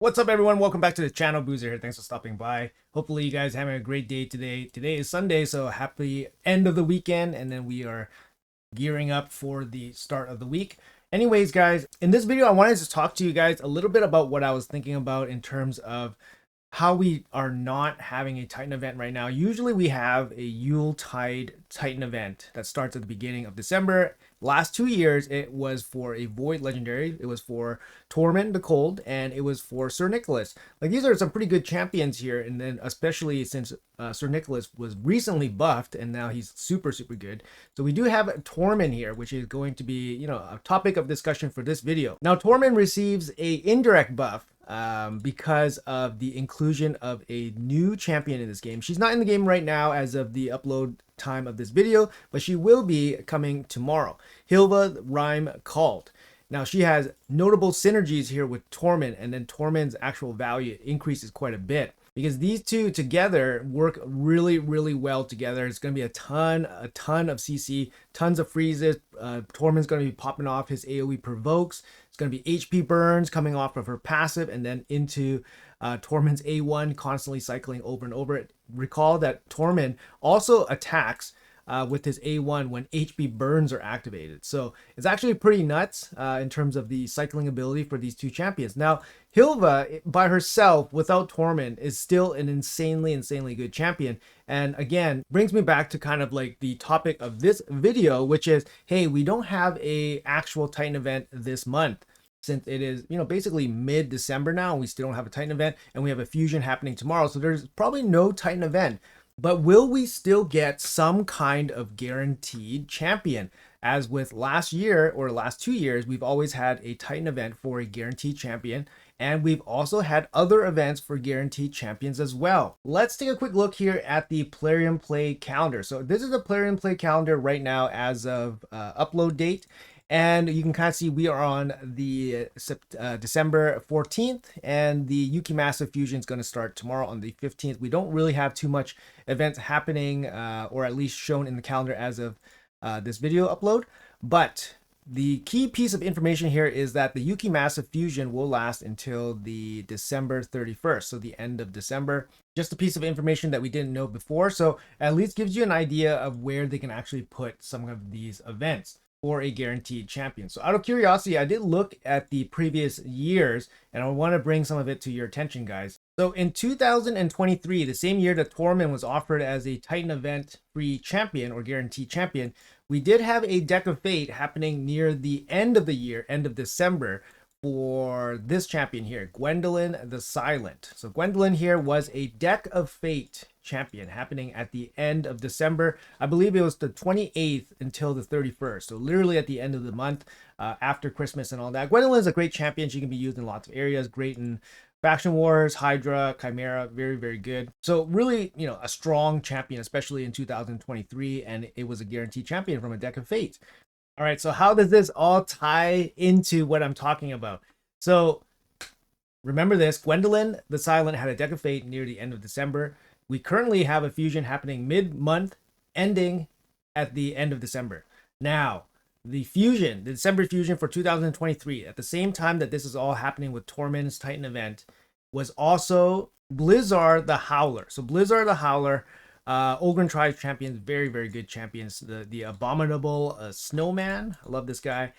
What's up, everyone? Welcome back to the channel. Boozer here. Thanks for stopping by. Hopefully you guys are having a great day today. Today is Sunday, so happy end of the weekend, and then we are gearing up for the start of the week. Anyways, guys, in this video I wanted to talk to you guys a little bit about what I was thinking about in terms of how we are not having a Titan event right now. Usually we have a Yuletide Titan event that starts at the beginning of December. Last 2 years, it was for a Void Legendary. It was for Tormund the Cold, and it was for Sir Nicholas. Like, these are some pretty good champions here, and then especially since Sir Nicholas was recently buffed, and now he's super, super good. So we do have Tormund here, which is going to be, a topic of discussion for this video. Now, Tormund receives a indirect buff because of the inclusion of a new champion in this game. She's not in the game right now as of the upload time of this video, but she will be coming tomorrow. Hilva Rhyme Called. Now, she has notable synergies here with Tormund, and then Tormund's actual value increases quite a bit because these two together work really, really well together. It's going to be a ton of CC, tons of freezes. Tormund's going to be popping off his AoE provokes. It's going to be HP burns coming off of her passive and then into Tormund's A1, constantly cycling over and over. Recall that Tormund also attacks with his A1 when HP burns are activated. So it's actually pretty nuts in terms of the cycling ability for these two champions. Now, Hilva by herself without Tormund is still an insanely good champion. And again, brings me back to kind of like the topic of this video, which is, hey, we don't have a actual Titan event this month. Since it is, basically mid-December now, and we still don't have a Titan event, and we have a fusion happening tomorrow. So there's probably no Titan event. But will we still get some kind of guaranteed champion? As with last year or last 2 years, we've always had a Titan event for a guaranteed champion, and we've also had other events for guaranteed champions as well. Let's take a quick look here at the Plarium Play calendar. So this is the Plarium Play calendar right now as of upload date. And you can kind of see we are on the December 14th, and the Yuki Massive Fusion is going to start tomorrow on the 15th. We don't really have too much events happening, or at least shown in the calendar as of this video upload. But the key piece of information here is that the Yuki Massive Fusion will last until the December 31st, so the end of December. Just a piece of information that we didn't know before, so at least gives you an idea of where they can actually put some of these events for a guaranteed champion. So out of curiosity, I did look at the previous years, and I want to bring some of it to your attention, guys. So in 2023, the same year that Tormund was offered as a Titan event free champion or guaranteed champion, we did have a Deck of Fate happening near the end of the year, end of December, for this champion here, Gwendolyn the Silent. So Gwendolyn here was a Deck of Fate champion happening at the end of December. I believe it was the 28th until the 31st. So literally at the end of the month, after Christmas and all that. Gwendolyn is a great champion. She can be used in lots of areas. Great in Faction Wars, Hydra, Chimera, very good. So really, a strong champion, especially in 2023, and it was a guaranteed champion from a Deck of Fate. All right, so how does this all tie into what I'm talking about? So remember this, Gwendolyn the Silent had a Deck of Fate near the end of December. We currently have a fusion happening mid-month, ending at the end of December. Now, the fusion, the December fusion for 2023, at the same time that this is all happening with Tormund's Titan event, was also Blizzard the Howler. So Blizzard the Howler, Ogren Tribe champions, very good champions. The Abominable Snowman, I love this guy.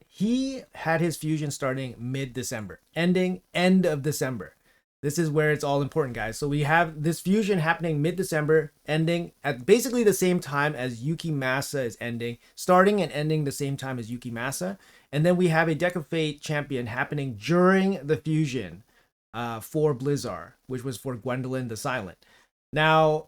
He had his fusion starting mid-December, ending end of December. This is where it's all important, guys. So we have this fusion happening mid-December, ending at basically the same time as Yuki Masa is ending, starting and ending the same time as Yuki Masa. And then we have a Deck of Fate champion happening during the fusion for Blizzard, which was for Gwendolyn the Silent. Now,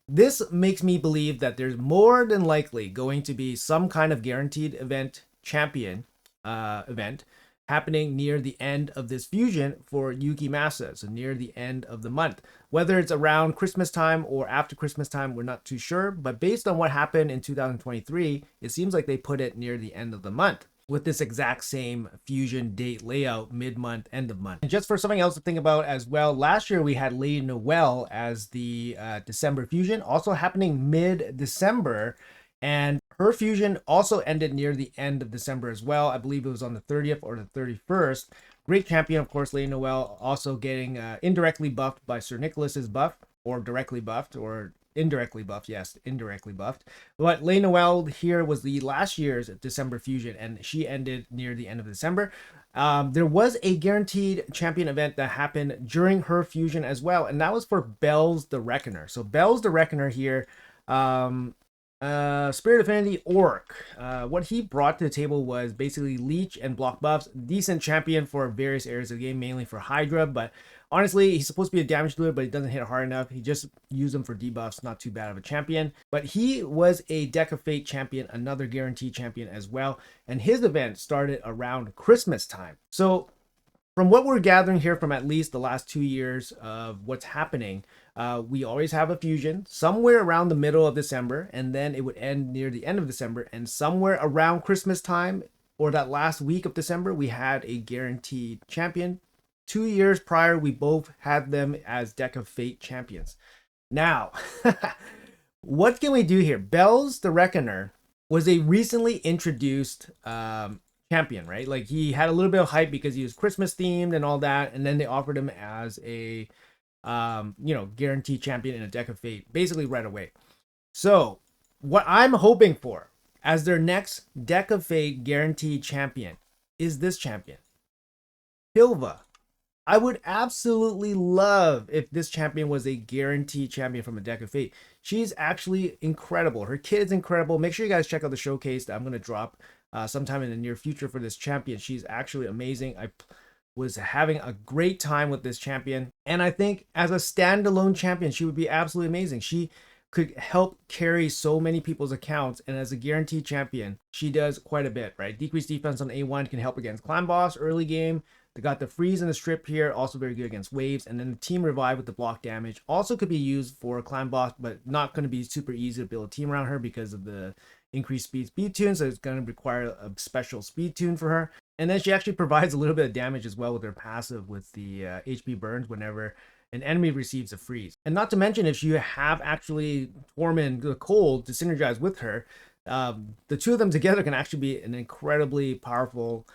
this makes me believe that there's more than likely going to be some kind of guaranteed event champion event happening near the end of this fusion for Yuki Masa, so near the end of the month. Whether it's around Christmas time or after Christmas time, we're not too sure, but based on what happened in 2023, it seems like they put it near the end of the month with this exact same fusion date layout, mid-month, end of month. And just for something else to think about as well, last year we had Lady Noelle as the December fusion, also happening mid-December, and her fusion also ended near the end of December as well. I believe it was on the 30th or the 31st. Great champion, of course, Lady Noelle, also getting indirectly buffed by Sir Nicholas's buff, or directly buffed, or indirectly buffed. Yes, indirectly buffed. But Lady Noelle here was the last year's December fusion, and she ended near the end of December. There was a guaranteed champion event that happened during her fusion as well, and that was for Bells the Reckoner. So Bells the Reckoner here, Spirit Affinity Orc. What he brought to the table was basically leech and block buffs. Decent champion for various areas of the game, mainly for Hydra, but honestly, he's supposed to be a damage dealer, but he doesn't hit hard enough. He just used them for debuffs, not too bad of a champion. But he was a Deck of Fate champion, another guaranteed champion as well, and his event started around Christmas time. So from what we're gathering here from at least the last 2 years of what's happening, we always have a fusion somewhere around the middle of December, and then it would end near the end of December, and somewhere around Christmas time or that last week of December, we had a guaranteed champion. 2 years prior, we both had them as Deck of Fate champions. Now, what can we do here? Bells the Reckoner was a recently introduced champion, right? Like, he had a little bit of hype because he was Christmas themed and all that, and then they offered him as a guaranteed champion in a Deck of Fate basically right away. So what I'm hoping for as their next Deck of Fate guaranteed champion is this champion, Hilva. I would absolutely love if this champion was a guaranteed champion from a Deck of Fate. She's actually incredible. Her kit is incredible. Make sure you guys check out the showcase that I'm going to drop sometime in the near future for this champion. She's actually amazing. I was having a great time with this champion, and I think as a standalone champion, she would be absolutely amazing. She could help carry so many people's accounts, and as a guaranteed champion, she does quite a bit, right? Decreased defense on A1 can help against clan boss early game. They got the freeze and the strip here, also very good against waves, and then the team revive with the block damage also could be used for a clan boss, but not going to be super easy to build a team around her because of the increased speed tune, so it's going to require a special speed tune for her. And then she actually provides a little bit of damage as well with her passive with the HP burns whenever an enemy receives a freeze. And not to mention, if you have actually Tormund the Cold to synergize with her, the two of them together can actually be an incredibly powerful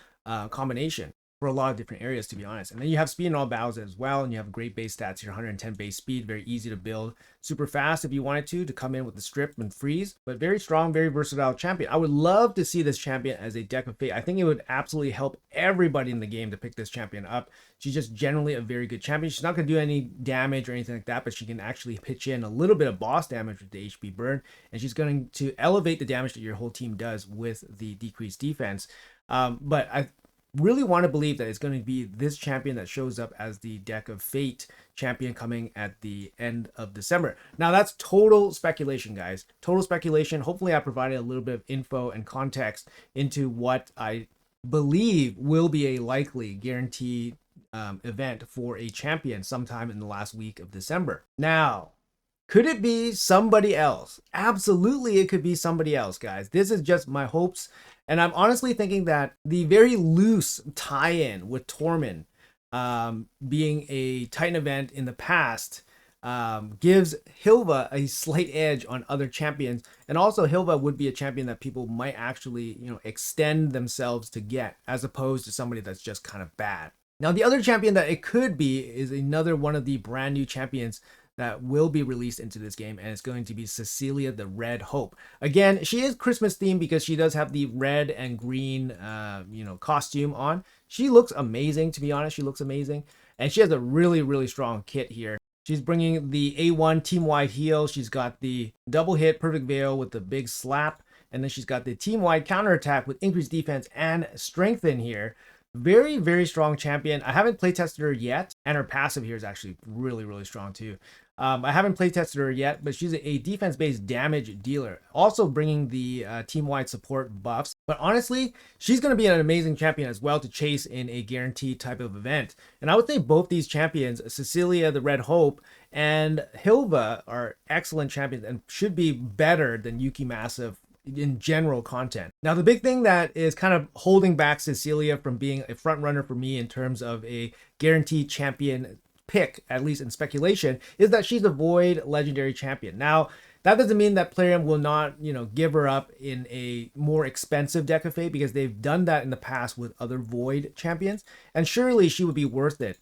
combination for a lot of different areas, to be honest. And then you have speed in all battles as well, and you have great base stats here, 110 base speed, very easy to build, super fast if you wanted to come in with the strip and freeze, but very strong, very versatile champion. I would love to see this champion as a Deck of Fate. I think it would absolutely help everybody in the game to pick this champion up. She's just generally a very good champion. She's not going to do any damage or anything like that, but she can actually pitch in a little bit of boss damage with the HP burn, and she's going to elevate the damage that your whole team does with the decreased defense. But I really want to believe that it's going to be this champion that shows up as the Deck of Fate champion coming at the end of December. Now, that's total speculation, guys. Total speculation. Hopefully, I provided a little bit of info and context into what I believe will be a likely guaranteed event for a champion sometime in the last week of December. Now, could it be somebody else? Absolutely, it could be somebody else, guys. This is just my hopes. And I'm honestly thinking that the very loose tie-in with Tormund being a Titan event in the past gives Hilva a slight edge on other champions. And also Hilva would be a champion that people might actually, extend themselves to get, as opposed to somebody that's just kind of bad. Now, the other champion that it could be is another one of the brand new champions that will be released into this game, and it's going to be Cecilia the Red Hope. Again, she is Christmas themed because she does have the red and green, costume on. She looks amazing, to be honest. She looks amazing, and she has a really, really strong kit here. She's bringing the A1 team-wide heal. She's got the double hit perfect veil with the big slap, and then she's got the team-wide counterattack with increased defense and strength in here. Very, very strong champion. I haven't playtested her yet, and her passive here is actually really, really strong too. I haven't playtested her yet, but she's a defense-based damage dealer, also bringing the team-wide support buffs. But honestly, she's going to be an amazing champion as well to chase in a guaranteed type of event. And I would say both these champions, Cecilia the Red Hope and Hilva, are excellent champions and should be better than Yuki Massive in general content. Now, the big thing that is kind of holding back Cecilia from being a front runner for me in terms of a guaranteed champion pick, at least in speculation, is that she's a void legendary champion. Now, That doesn't mean that Plarium will not, give her up in a more expensive deck of Fate, because they've done that in the past with other Void champions, and surely she would be worth it.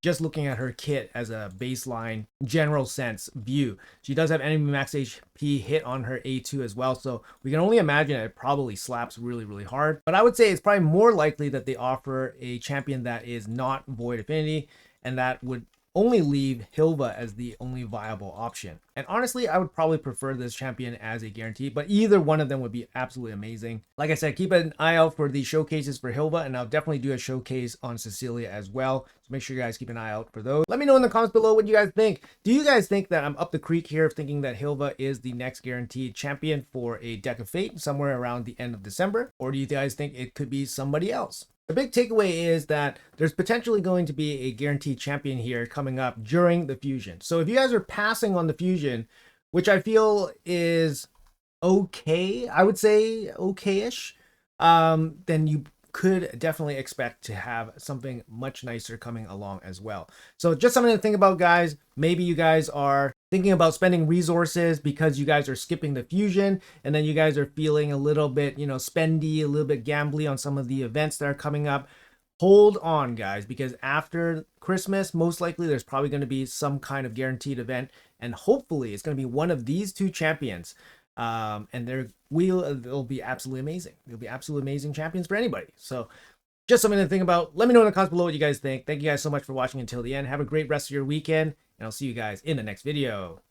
Just looking at her kit as a baseline general sense view, she does have enemy max HP hit on her A2 as well, so we can only imagine it probably slaps really, really hard. But I would say it's probably more likely that they offer a champion that is not Void Affinity, and that would only leave Hilva as the only viable option. And honestly, I would probably prefer this champion as a guarantee, but either one of them would be absolutely amazing. Like I said, keep an eye out for the showcases for Hilva, and I'll definitely do a showcase on Cecilia as well. So make sure you guys keep an eye out for those. Let me know in the comments below what you guys think. Do you guys think that I'm up the creek here of thinking that Hilva is the next guaranteed champion for a deck of Fate somewhere around the end of December? Or do you guys think it could be somebody else? The big takeaway is that there's potentially going to be a guaranteed champion here coming up during the fusion. So if you guys are passing on the fusion, which I feel is okay, I would say okay-ish, then you could definitely expect to have something much nicer coming along as well. So just something to think about, guys. Maybe you guys are thinking about spending resources because you guys are skipping the fusion, and then you guys are feeling a little bit, spendy, a little bit gambly on some of the events that are coming up. Hold on, guys, because after Christmas, most likely there's probably going to be some kind of guaranteed event, and hopefully it's going to be one of these two champions. And they'll be absolutely amazing. They'll be absolutely amazing champions for anybody. So just something to think about. Let me know in the comments below what you guys think. Thank you guys so much for watching until the end. Have a great rest of your weekend, and I'll see you guys in the next video.